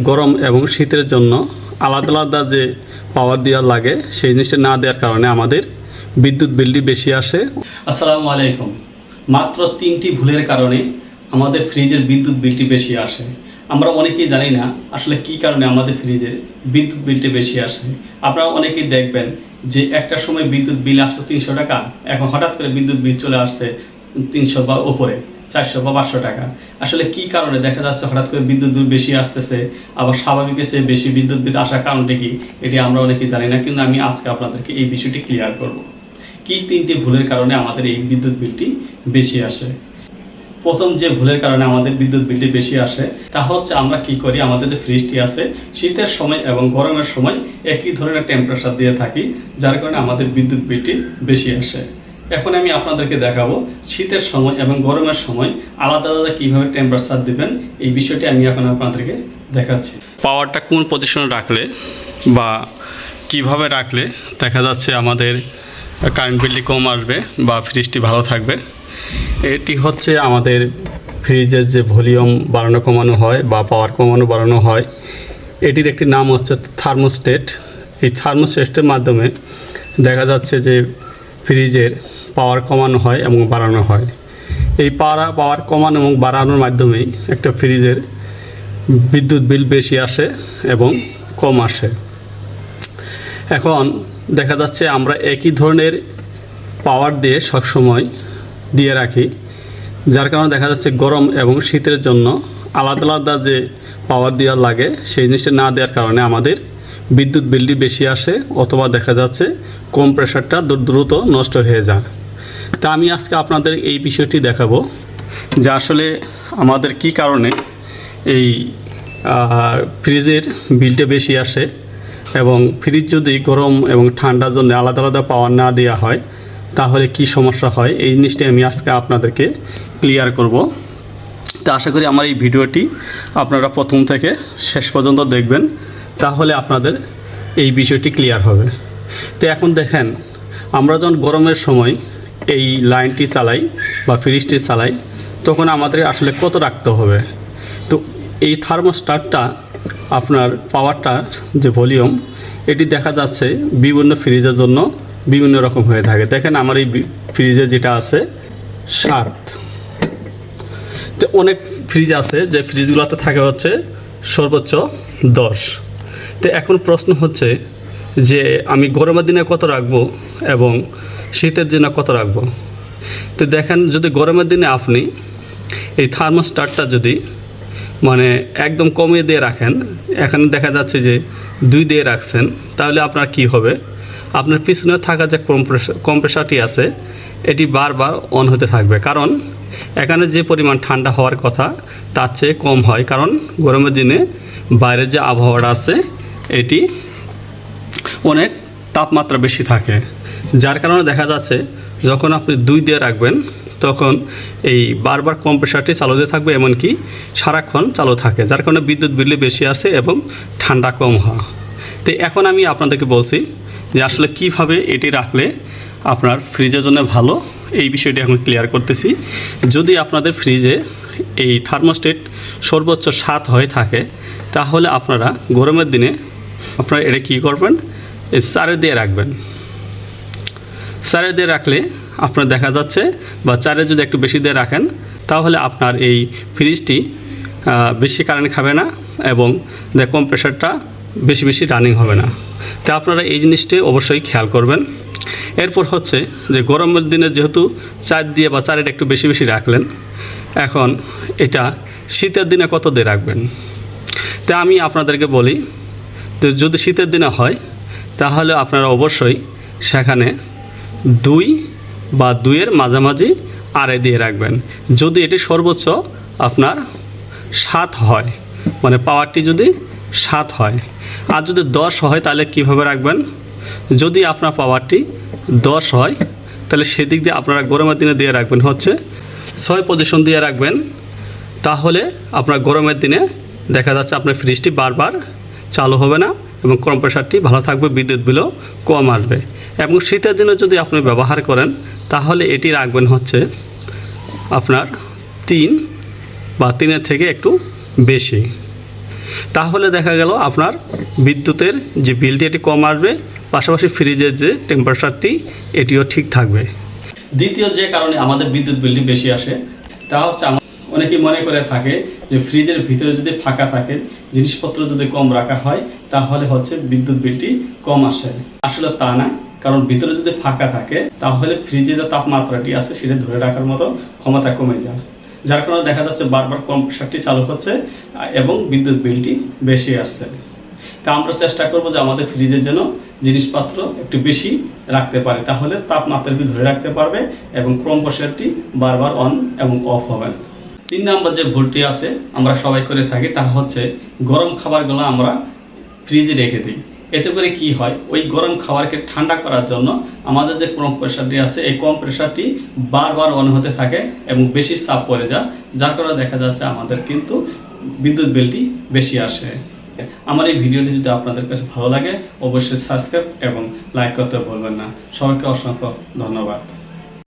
গরম এবং শীতের জন্য আলাদা আলাদা যে পাওয়ার দেওয়া লাগে সেই জিনিসটা না দেওয়ার কারণে আমাদের বিদ্যুৎ বিলটি বেশি আসে। আসসালামু আলাইকুম। মাত্র 3টি ভুলের কারণে আমাদের ফ্রিজের বিদ্যুৎ বিলটি বেশি আসে। আমরা অনেকেই জানি না আসলে কী কারণে আমাদের ফ্রিজের বিদ্যুৎ বিলটি বেশি আসে। আপনারা অনেকেই দেখবেন যে একটা সময় বিদ্যুৎ বিল আসতো 300 টাকা, এখন হঠাৎ করে বিদ্যুৎ বিল চলে আসছে 300 বা ওপরে, 400 বা 500 টাকা। আসলে কী কারণে দেখা যাচ্ছে হঠাৎ করে বিদ্যুৎ বিল বেশি আসতেছে, আবার স্বাভাবিকের চেয়ে বেশি বিদ্যুৎ বিল আসার কারণটা কি, এটি আমরা অনেকেই জানি না। কিন্তু আমি আজকে আপনাদেরকে এই বিষয়টি ক্লিয়ার করব। কি 3টি ভুলের কারণে আমাদের এই বিদ্যুৎ বিলটি বেশি আসে। প্রথম যে ভুলের কারণে আমাদের বিদ্যুৎ বিলটি বেশি আসে তা হচ্ছে আমরা কি করি, আমাদের যে ফ্রিজটি আছে শীতের সময় এবং গরমের সময় একই ধরনের টেম্পারেচার দিয়ে থাকি, যার কারণে আমাদের বিদ্যুৎ বিলটি বেশি আসে। এখন আমি আপনাদেরকে দেখাবো শীতের সময় এবং গরমের সময় আলাদা আলাদা কীভাবে টেম্পারেচার দেবেন, এই বিষয়টি আমি এখন আপনাদেরকে দেখাচ্ছি। পাওয়ারটা কোন পজিশনে রাখলে বা কিভাবে রাখলে দেখা যাচ্ছে আমাদের কারেন্ট বিলটি কম আসবে বা ফ্রিজটি ভালো থাকবে। এটি হচ্ছে আমাদের ফ্রিজের যে ভলিউম বাড়ানো কমানো হয় বা পাওয়ার কমানো বাড়ানো হয়, এটির একটি নাম হচ্ছে থার্মোস্টেট। এই থার্মোস্টেটের মাধ্যমে দেখা যাচ্ছে যে ফ্রিজের পাওয়ার কমানো হয় এবং বাড়ানো হয়। এই পাওয়ার কমানো এবং বাড়ানোর মাধ্যমেই একটা ফ্রিজের বিদ্যুৎ বিল বেশি আসে এবং কম আসে। এখন দেখা যাচ্ছে আমরা একই ধরনের পাওয়ার দিয়ে সবসময় দিয়ে রাখি, যার কারণে দেখা যাচ্ছে গরম এবং শীতের জন্য আলাদা আলাদা যে পাওয়ার দেওয়া লাগে সেই জিনিসটা না দেওয়ার কারণে আমাদের বিদ্যুৎ বিলটি বেশি আসে, অথবা দেখা যাচ্ছে কম্প্রেসারটা দ্রুত নষ্ট হয়ে যায়। তা আমি আজকে আপনাদের এই বিষয়টি দেখাবো যে আসলে আমাদের কি কারণে এই ফ্রিজের বিলটা বেশি আসে, এবং ফ্রিজ যদি গরম এবং ঠান্ডার জন্য আলাদা আলাদা পাওয়ার না দেওয়া হয় তাহলে কি সমস্যা হয়, এই জিনিসটি আমি আজকে আপনাদেরকে ক্লিয়ার করব। তো আশা করি আমার এই ভিডিওটি আপনারা প্রথম থেকে শেষ পর্যন্ত দেখবেন, তাহলে আপনাদের এই বিষয়টি ক্লিয়ার হবে। তো এখন দেখেন, আমরা যখন গরমের সময় এই লাইনটি চালাই বা ফ্রিজটি চালাই তখন আমাদের আসলে কত রাখতে হবে। তো এই থার্মোস্ট্যাটটা আপনার পাওয়ারটা যে ভলিউম, এটি দেখা যাচ্ছে বিভিন্ন ফ্রিজের জন্য বিভিন্ন রকম হয়ে থাকে। দেখেন আমার এই ফ্রিজে যেটা আছে 7, তো অনেক ফ্রিজ আছে যে ফ্রিজগুলোতে থাকে হচ্ছে সর্বোচ্চ 10। তো এখন প্রশ্ন হচ্ছে যে আমি গরমের দিনে কত রাখবো এবং শীতের দিনে কত রাখবো। তো দেখেন, যদি গরমের দিনে আপনি এই থার্মোস্ট্যাটটা যদি মানে একদম কমিয়ে দিয়ে রাখেন, এখানে দেখা যাচ্ছে যে 2 দিয়ে রাখছেন, তাহলে আপনার কি হবে, আপনার পিছনে থাকা যে কম্প্রেসারটি আছে এটি বারবার অন হতে থাকবে, কারণ এখানে যে পরিমাণ ঠান্ডা হওয়ার কথা তার চেয়ে কম হয়, কারণ গরমের দিনে বাইরের যে আবহাওয়াটা আছে এটি অনেক তাপমাত্রা বেশি থাকে, যার কারণে দেখা যাচ্ছে যখন আপনি 2 দিয়ে রাখবেন তখন এই বারবার কম্প্রেসারটি চালু দিয়ে থাকবে, এমনকি সারাক্ষণ চালু থাকে, যার কারণে বিদ্যুৎ বিল বেশি আসে এবং ঠান্ডা কম হয়। তো এখন আমি আপনাদেরকে বলছি যে আসলে কিভাবে এটি রাখলে আপনার ফ্রিজের জন্য ভালো, এই বিষয়টি এখন ক্লিয়ার করতেছি। যদি আপনাদের ফ্রিজে এই থার্মোস্টেট সর্বোচ্চ 7 হয়ে থাকে তাহলে আপনারা গরমের দিনে আপনারা এটা কী করবেন, এই 4 দিয়ে রাখবেন। 4 দিয়ে রাখলে আপনার দেখা যাচ্ছে, বা 4 যদি একটু বেশি দিয়ে রাখেন তাহলে আপনার এই ফ্রিজটি বেশি কারেন্ট খাবে না এবং কম্প্রেসারটা বেশি বেশি রানিং হবে না। তো আপনারা এই জিনিসটি অবশ্যই খেয়াল করবেন। এরপর হচ্ছে যে গরমের দিনে যেহেতু 4 দিয়ে বা 4 একটু বেশি বেশি রাখলেন, এখন এটা শীতের দিনে কত দিয়ে রাখবেন। তো আমি আপনাদেরকে বলি, তো যদি শীতের দিনে হয় তাহলে আপনারা অবশ্যই সেখানে 2 বা 2-এর মাঝামাঝি আড়াই দিয়ে রাখবেন। যদি এটি সর্বোচ্চ আপনার 7 হয়, মানে পাওয়ারটি যদি 7 হয়, আর যদি 10 হয় তাহলে কিভাবে রাখবেন, যদি আপনার পাওয়ারটি 10 হয় তাহলে সেদিক দিয়ে আপনারা গরমের দিনে দিয়ে রাখবেন হচ্ছে 6 পজিশন দিয়ে রাখবেন। তাহলে আপনার গরমের দিনে দেখা যাচ্ছে আপনার ফ্রিজটি বারবার চালু হবে না এবং কম্প্রেসারটি ভালো থাকবে, বিদ্যুৎ বিলও কম আসবে। এবং শীতের দিনে যদি আপনি ব্যবহার করেন তাহলে এটি রাখবেন হচ্ছে আপনার 3 বা 3-এর থেকে একটু বেশি। তাহলে দেখা গেল আপনার বিদ্যুতের যে বিলটি এটি কম আসবে, পাশাপাশি ফ্রিজের যে টেম্পারেচারটি এটিও ঠিক থাকবে। দ্বিতীয় যে কারণে আমাদের বিদ্যুৎ বিলটি বেশি আসে তা হচ্ছে অনেকেই মনে করে থাকে যে ফ্রিজের ভিতরে যদি ফাঁকা থাকে, জিনিসপত্র যদি কম রাখা হয় তাহলে হচ্ছে বিদ্যুৎ বিলটি কম আসে। আসলে তা না, কারণ ভিতরে যদি ফাঁকা থাকে তাহলে ফ্রিজে যে তাপমাত্রাটি আছে সেটা ধরে রাখার মতো ক্ষমতা কমে যায়, যার কারণে দেখা যাচ্ছে বারবার কম্প্রেসারটি চালু হচ্ছে এবং বিদ্যুৎ বিলটি বেশি আসছে। তা আমরা চেষ্টা করব যে আমাদের ফ্রিজে যেন জিনিসপত্র একটু বেশি রাখতে পারে, তাহলে তাপমাত্রাটি ধরে রাখতে পারবে এবং কম্প্রেসারটি বারবার অন এবং অফ হবে না। 3 নম্বর যে ভুলটি আছে আমরা সবাই করে থাকি তা হচ্ছে গরম খাবারগুলো আমরা ফ্রিজে রেখে দিই। এতে করে কি হয়, ওই গরম খাবারকে ঠান্ডা করার জন্য আমাদের যে কম্প্রেসারটি আছে এই কম্প্রেসারটি বারবার অন হতে থাকে এবং বেশি চাপ পড়ে যায়, যার কারণে দেখা যাচ্ছে আমাদের কিন্তু বিদ্যুৎ বিলটি বেশি আসে। আমার এই ভিডিওটি যদি আপনাদের কাছে ভালো লাগে অবশ্যই সাবস্ক্রাইব এবং লাইক করতে ভুলবেন না। সবাইকে অসংখ্য ধন্যবাদ।